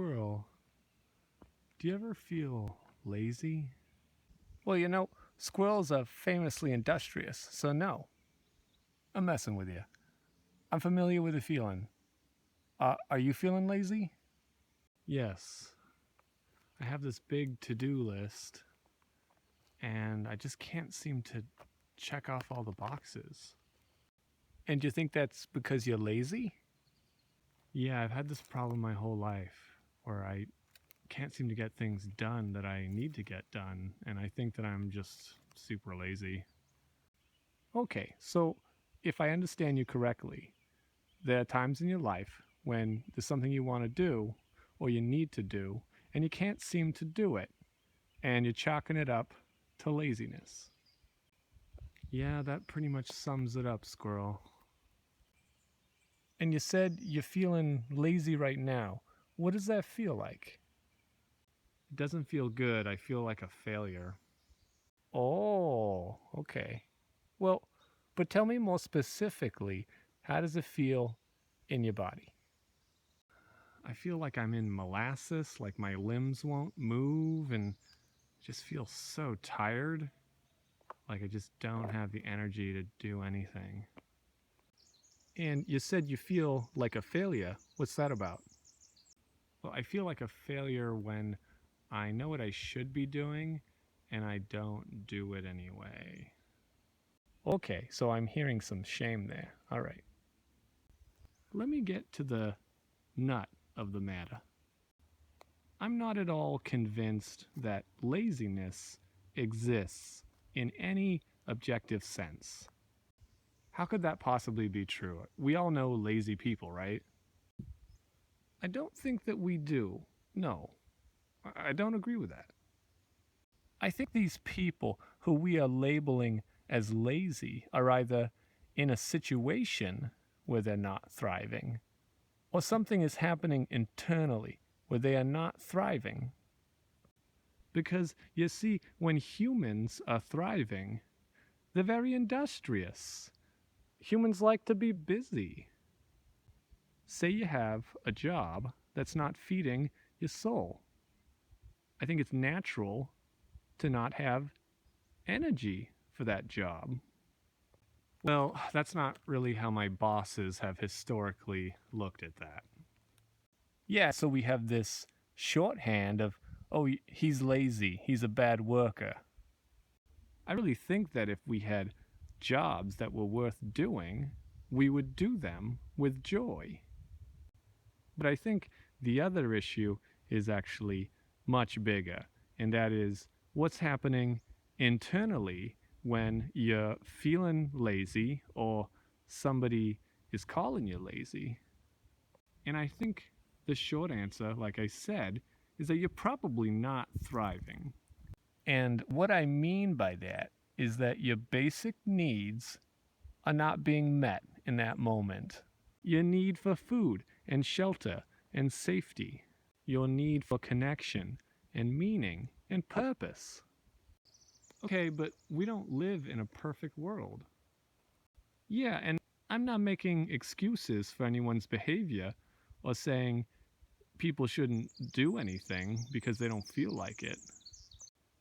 Squirrel, do you ever feel lazy? Well, squirrels are famously industrious, so no. I'm messing with you. I'm familiar with the feeling. Are you feeling lazy? Yes. I have this big to-do list, and I just can't seem to check off all the boxes. And do you think that's because you're lazy? Yeah, I've had this problem my whole life, where I can't seem to get things done that I need to get done, and I think that I'm just super lazy. Okay, so if I understand you correctly, there are times in your life when there's something you want to do or you need to do, and you can't seem to do it, and you're chalking it up to laziness. Yeah, that pretty much sums it up, Squirrel. And you said you're feeling lazy right now. What does that feel like? It doesn't feel good. I feel like a failure. Oh, okay. Well, but tell me more specifically, how does it feel in your body? I feel like I'm in molasses, like my limbs won't move, and just feel so tired. Like I just don't have the energy to do anything. And you said you feel like a failure. What's that about? Well, I feel like a failure when I know what I should be doing and I don't do it anyway. Okay, so I'm hearing some shame there. All right. Let me get to the nut of the matter. I'm not at all convinced that laziness exists in any objective sense. How could that possibly be true? We all know lazy people, right? I don't think that we do. No, I don't agree with that. I think these people who we are labeling as lazy are either in a situation where they're not thriving, or something is happening internally where they are not thriving. Because you see, when humans are thriving, they're very industrious. Humans like to be busy. Say you have a job that's not feeding your soul. I think it's natural to not have energy for that job. Well, that's not really how my bosses have historically looked at that. Yeah, so we have this shorthand of, oh, he's lazy, he's a bad worker. I really think that if we had jobs that were worth doing, we would do them with joy. But I think the other issue is actually much bigger, and that is what's happening internally when you're feeling lazy or somebody is calling you lazy. And I think the short answer, like I said, is that you're probably not thriving. And what I mean by that is that your basic needs are not being met in that moment. Your need for food and shelter and safety, your need for connection and meaning and purpose. Okay, but we don't live in a perfect world. Yeah, and I'm not making excuses for anyone's behavior or saying people shouldn't do anything because they don't feel like it.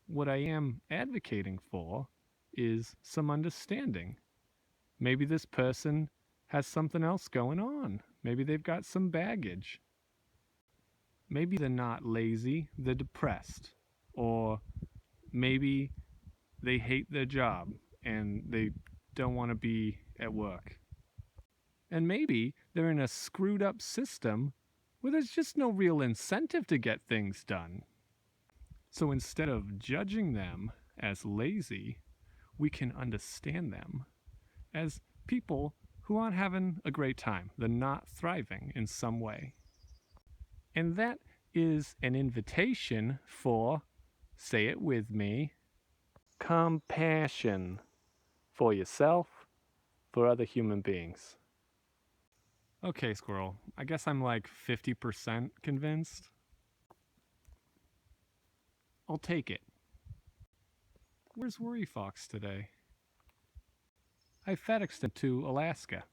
What I am advocating for is some understanding. Maybe this person has something else going on. Maybe they've got some baggage. Maybe they're not lazy, they're depressed. Or maybe they hate their job and they don't want to be at work. And maybe they're in a screwed up system where there's just no real incentive to get things done. So instead of judging them as lazy, we can understand them as people who aren't having a great time. They're not thriving in some way. And that is an invitation for, say it with me, compassion for yourself, for other human beings. Okay, Squirrel, I guess I'm like 50% convinced. I'll take it. Where's Worry Fox today? I FedExed him to Alaska.